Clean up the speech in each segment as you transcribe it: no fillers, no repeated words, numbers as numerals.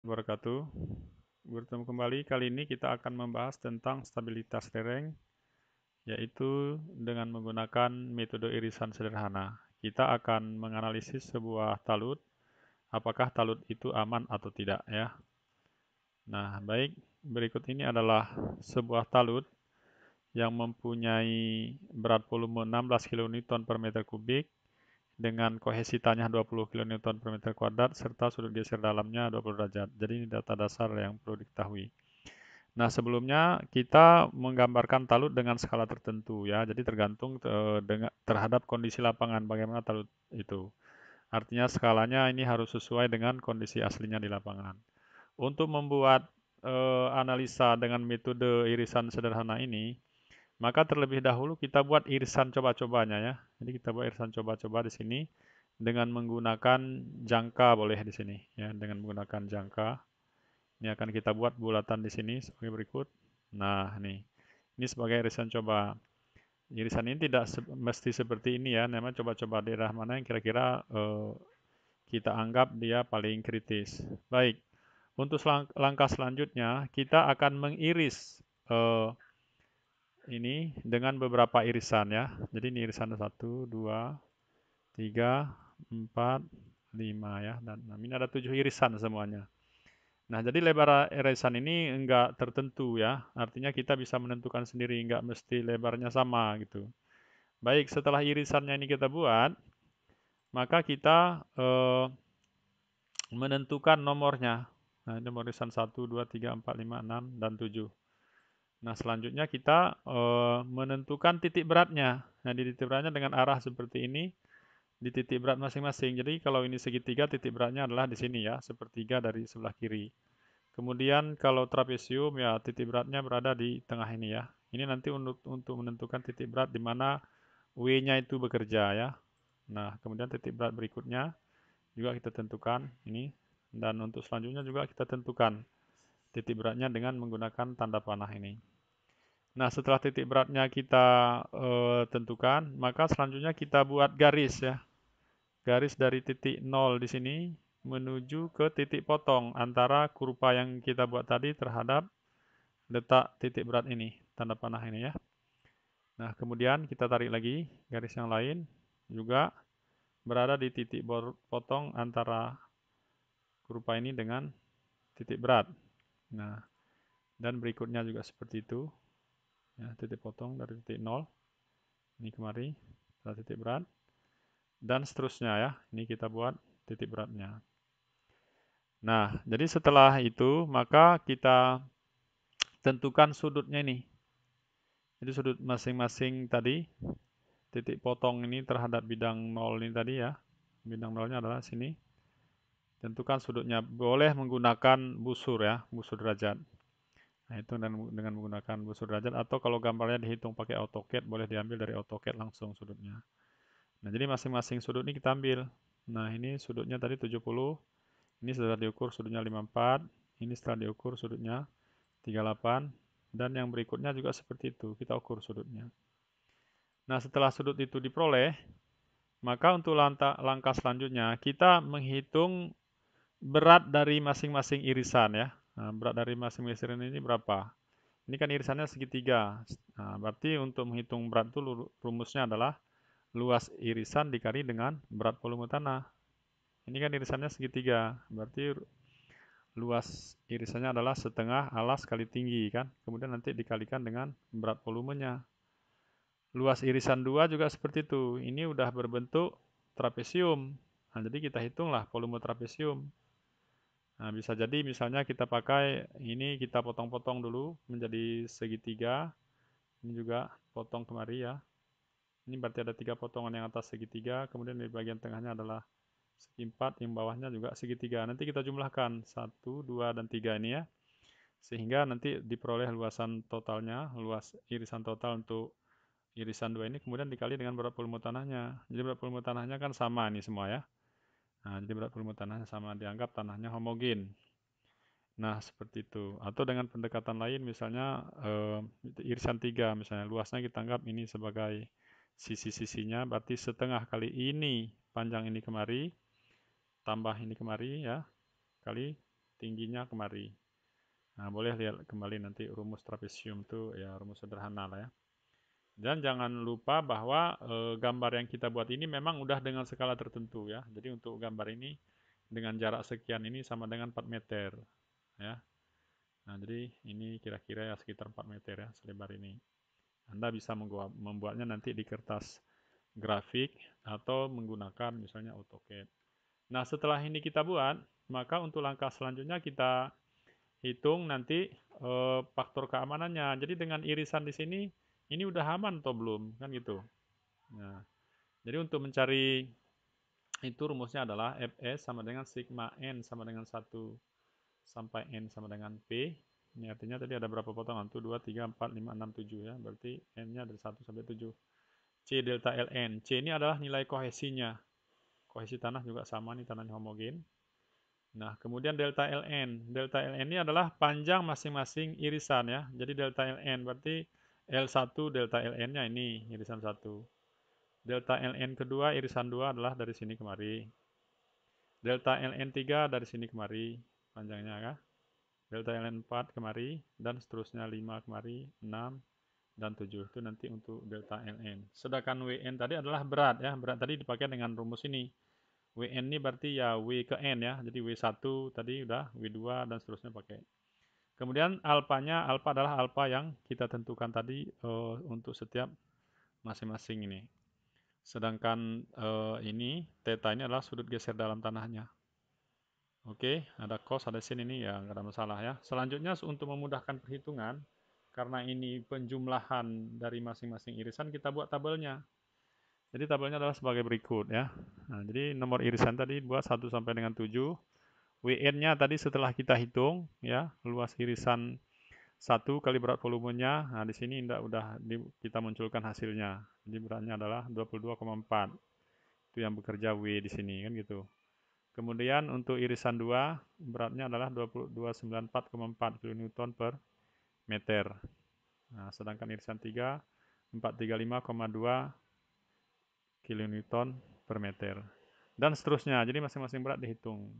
Wabarakatuh. Bertemu kembali. Kali ini kita akan membahas tentang stabilitas lereng, yaitu dengan menggunakan metode irisan sederhana. Kita akan menganalisis sebuah talut, apakah talut itu aman atau tidak ya. Nah, baik, berikut ini adalah sebuah talut yang mempunyai berat volume 16 kN per meter kubik dengan kohesi tanah 20 kN per meter kuadrat serta sudut geser dalamnya 20 derajat. Jadi ini data dasar yang perlu diketahui. Nah, sebelumnya kita menggambarkan talut dengan skala tertentu ya. Jadi tergantung terhadap kondisi lapangan bagaimana talut itu. Artinya skalanya ini harus sesuai dengan kondisi aslinya di lapangan. Untuk membuat analisa dengan metode irisan sederhana ini, maka terlebih dahulu kita buat irisan coba-cobanya ya. Jadi kita buat irisan coba-coba di sini dengan menggunakan jangka boleh di sini ya, dengan menggunakan jangka. Ini akan kita buat bulatan di sini sebagai berikut. Nah, ini sebagai irisan coba. Irisan ini tidak mesti seperti ini ya, namanya coba-coba daerah mana yang kira-kira kita anggap dia paling kritis. Baik, untuk langkah selanjutnya kita akan mengiris ini dengan beberapa irisan ya. Jadi ini irisan 1, 2, 3, 4, 5 ya. Dan ini ada 7 irisan semuanya. Nah, jadi lebar irisan ini enggak tertentu ya. Artinya kita bisa menentukan sendiri, enggak mesti lebarnya sama gitu. Baik, setelah irisannya ini kita buat, maka kita menentukan nomornya. Nah, nomor irisan 1, 2, 3, 4, 5, 6, dan 7. Nah, selanjutnya kita menentukan titik beratnya. Nah, di titik beratnya dengan arah seperti ini, di titik berat masing-masing. Jadi kalau ini segitiga, titik beratnya adalah di sini ya, sepertiga dari sebelah kiri. Kemudian kalau trapesium ya titik beratnya berada di tengah ini ya. Ini nanti untuk menentukan titik berat di mana W-nya itu bekerja ya. Nah, kemudian titik berat berikutnya juga kita tentukan ini. Dan untuk selanjutnya juga kita tentukan titik beratnya dengan menggunakan tanda panah ini. Nah, setelah titik beratnya kita tentukan, maka selanjutnya kita buat garis ya. Garis dari titik 0 di sini menuju ke titik potong antara kurva yang kita buat tadi terhadap letak titik berat ini, tanda panah ini ya. Nah, kemudian kita tarik lagi garis yang lain juga berada di titik potong antara kurva ini dengan titik berat. Nah, dan berikutnya juga seperti itu. Ya, titik potong dari titik 0 ini kemari pada titik berat dan seterusnya ya. Ini kita buat titik beratnya. Nah, jadi setelah itu maka kita tentukan sudutnya ini. Jadi sudut masing-masing tadi titik potong ini terhadap bidang 0 ini tadi ya. Bidang 0-nya adalah sini. Tentukan sudutnya. Boleh menggunakan busur ya, busur derajat. Nah, itu dengan menggunakan busur derajat atau kalau gambarnya dihitung pakai AutoCAD boleh diambil dari AutoCAD langsung sudutnya. Nah, jadi masing-masing sudut ini kita ambil. Nah, ini sudutnya tadi 70. Ini sudah diukur sudutnya 54. Ini setelah diukur sudutnya 38. Dan yang berikutnya juga seperti itu. Kita ukur sudutnya. Nah, setelah sudut itu diperoleh, maka untuk langkah selanjutnya kita menghitung berat dari masing-masing irisan ya. Nah, berat dari masing-masing irisan ini berapa? Ini kan irisannya segitiga. Nah, berarti untuk menghitung berat itu rumusnya adalah luas irisan dikali dengan berat volume tanah. Ini kan irisannya segitiga. Berarti luas irisannya adalah setengah alas kali tinggi kan. Kemudian nanti dikalikan dengan berat volumenya. Luas irisan 2 juga seperti itu. Ini udah berbentuk trapesium. Nah, jadi kita hitunglah volume trapesium. Nah, bisa jadi misalnya kita pakai ini kita potong-potong dulu menjadi segitiga. Ini juga potong kemari ya. Ini berarti ada 3 potongan yang atas segitiga, kemudian di bagian tengahnya adalah segi 4, yang bawahnya juga segitiga. Nanti kita jumlahkan 1, 2, dan 3 ini ya. Sehingga nanti diperoleh luasan totalnya, luas irisan total untuk irisan 2 ini kemudian dikali dengan berat volume tanahnya. Jadi berat volume tanahnya kan sama nih semua ya. Nah, jadi berat volume tanahnya sama, dianggap tanahnya homogen. Nah, seperti itu. Atau dengan pendekatan lain misalnya irisan 3 misalnya luasnya kita anggap ini sebagai sisi-sisinya berarti setengah kali ini panjang ini kemari tambah ini kemari ya kali tingginya kemari. Nah, boleh lihat kembali nanti rumus trapesium itu ya rumus sederhana lah ya. Dan jangan lupa bahwa gambar yang kita buat ini memang udah dengan skala tertentu ya. Jadi untuk gambar ini dengan jarak sekian ini sama dengan 4 meter ya. Nah, jadi ini kira-kira ya sekitar 4 meter ya selebar ini. Anda bisa membuatnya nanti di kertas grafik atau menggunakan misalnya AutoCAD. Nah, setelah ini kita buat, maka untuk langkah selanjutnya kita hitung nanti faktor keamanannya. Jadi dengan irisan di sini, ini udah aman atau belum, kan gitu. Nah, jadi untuk mencari itu rumusnya adalah Fs sama dengan sigma N sama dengan 1 sampai N sama dengan P. Ini artinya tadi ada berapa potongan? Tuh 2, 3, 4, 5, 6, 7 ya. Berarti N-nya dari 1 sampai 7. C delta Ln. C ini adalah nilai kohesinya. Kohesi tanah juga sama nih, tanahnya homogen. Nah, kemudian delta Ln. Delta Ln ini adalah panjang masing-masing irisan ya. Jadi delta Ln berarti L1 delta Ln-nya ini irisan 1. Delta Ln kedua irisan 2 adalah dari sini kemari. Delta Ln3 dari sini kemari panjangnya ya. Delta Ln4 kemari dan seterusnya 5 kemari, 6 dan 7 itu nanti untuk delta Ln. Sedangkan Wn tadi adalah berat ya. Berat tadi dipakai dengan rumus ini. Wn ini berarti ya W ke N ya. Jadi W1 tadi udah, W2 dan seterusnya pakai. Kemudian alfanya, alfa adalah alfa yang kita tentukan tadi untuk setiap masing-masing ini. Sedangkan ini theta ini adalah sudut geser dalam tanahnya. Oke, ada cos, ada sin ini ya nggak ada masalah ya. Selanjutnya untuk memudahkan perhitungan, karena ini penjumlahan dari masing-masing irisan, kita buat tabelnya. Jadi tabelnya adalah sebagai berikut ya. Nah, jadi nomor irisan tadi buat 1 sampai dengan 7. WN-nya tadi setelah kita hitung ya, luas irisan 1 kali berat volumenya. Nah, di sini udah kita munculkan hasilnya. Jadi beratnya adalah 22,4. Itu yang bekerja W di sini kan gitu. Kemudian untuk irisan 2 beratnya adalah 294,4 kN per meter. Nah, sedangkan irisan 3 435,2 kN per meter. Dan seterusnya. Jadi masing-masing berat dihitung.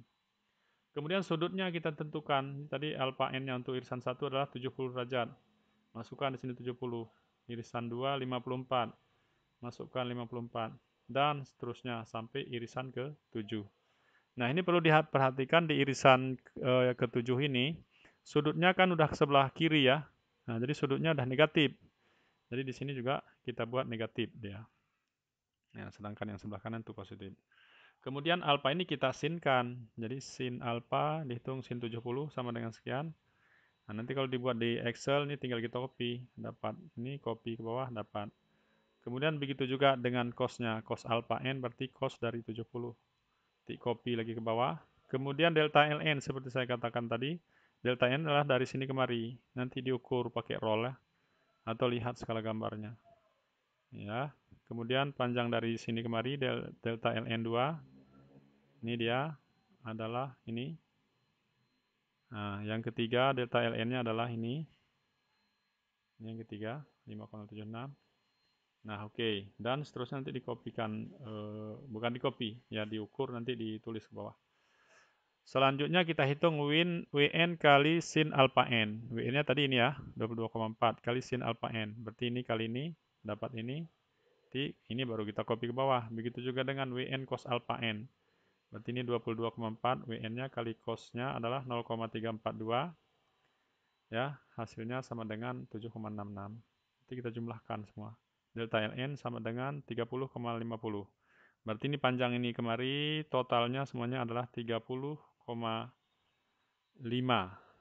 Kemudian sudutnya kita tentukan. Tadi alfa N-nya untuk irisan 1 adalah 70 derajat. Masukkan di sini 70. Irisan 2 54. Masukkan 54. Dan seterusnya sampai irisan ke-7. Nah, ini perlu diperhatikan di irisan ke-7 ini, sudutnya kan udah ke sebelah kiri ya. Nah, jadi sudutnya udah negatif. Jadi di sini juga kita buat negatif dia. Ya, sedangkan yang sebelah kanan itu positif. Kemudian alfa ini kita sinkan. Jadi sin alfa dihitung sin 70 sama dengan sekian. Nah, nanti kalau dibuat di Excel ini tinggal kita copy, dapat. Ini copy ke bawah dapat. Kemudian begitu juga dengan cos-nya. Cos alfa n berarti cos dari 70. Copy lagi ke bawah. Kemudian delta Ln seperti saya katakan tadi, delta N adalah dari sini kemari. Nanti diukur pakai roll ya, atau lihat skala gambarnya. Ya. Kemudian panjang dari sini kemari delta Ln2. Ini dia adalah ini. Nah, yang ketiga delta Ln-nya adalah ini. Ini yang ketiga 5,76. Nah, oke. Dan seterusnya nanti dikopikan, bukan dikopi, ya diukur nanti ditulis ke bawah. Selanjutnya kita hitung Wn kali sin alfa n. Wn-nya tadi ini ya, 22,4 kali sin alfa n. Berarti ini kali ini, dapat ini. Ini baru kita copy ke bawah. Begitu juga dengan Wn cos alfa n. Berarti ini 22,4, Wn-nya kali cos-nya adalah 0,342. Ya, hasilnya sama dengan 7,66. Nanti kita jumlahkan semua. Delta Ln sama dengan 30,50. Berarti ini panjang ini kemari, totalnya semuanya adalah 30,5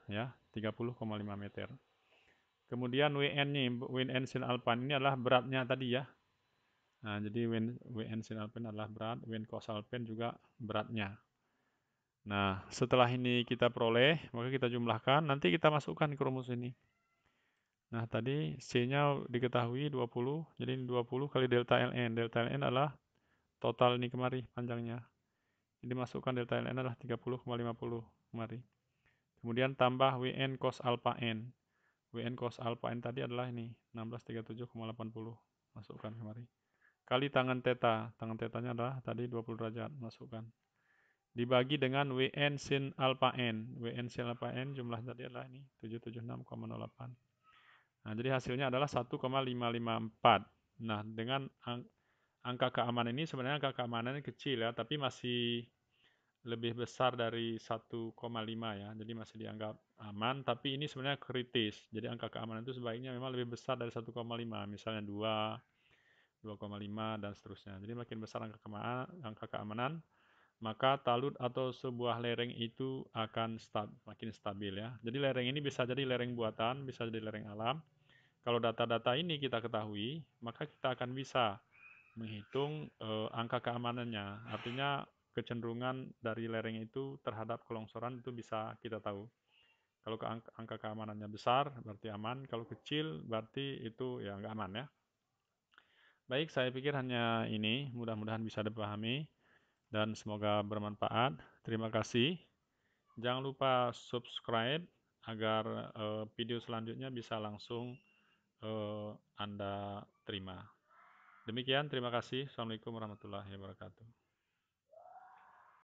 ya, 30,5 meter. Kemudian Wn sin alpha ini adalah beratnya tadi ya. Nah, jadi Wn sin alpha adalah berat, Wn cos alpha juga beratnya. Nah, setelah ini kita peroleh, maka kita jumlahkan, nanti kita masukkan ke rumus ini. Nah, tadi C-nya diketahui 20, jadi 20 kali delta Ln. Delta Ln adalah total ini kemari panjangnya. Jadi masukkan delta Ln adalah 30,50 kemari. Kemudian tambah Wn cos alpha n. Wn cos alpha n tadi adalah ini 1637,80. Masukkan kemari. Kali tangan theta. Tangan tetanya adalah tadi 20 derajat. Masukkan. dibagi dengan WN sin alpha N. WN sin alpha N jumlah tadi adalah ini 776,08. Nah, jadi hasilnya adalah 1,554. Nah, dengan angka keamanan ini sebenarnya angka keamanannya kecil ya, tapi masih lebih besar dari 1,5 ya. Jadi masih dianggap aman, tapi ini sebenarnya kritis. Jadi angka keamanan itu sebaiknya memang lebih besar dari 1,5, misalnya 2, 2,5 dan seterusnya. Jadi makin besar angka keamanan, maka talut atau sebuah lereng itu akan makin stabil ya. Jadi lereng ini bisa jadi lereng buatan, bisa jadi lereng alam. Kalau data-data ini kita ketahui, maka kita akan bisa menghitung angka keamanannya. Artinya kecenderungan dari lereng itu terhadap kelongsoran itu bisa kita tahu. Kalau angka keamanannya besar berarti aman, kalau kecil berarti itu ya nggak aman ya. Baik, saya pikir hanya ini, mudah-mudahan bisa dipahami dan semoga bermanfaat. Terima kasih. Jangan lupa subscribe agar video selanjutnya bisa langsung Anda terima. Demikian, terima kasih. Assalamualaikum warahmatullahi wabarakatuh.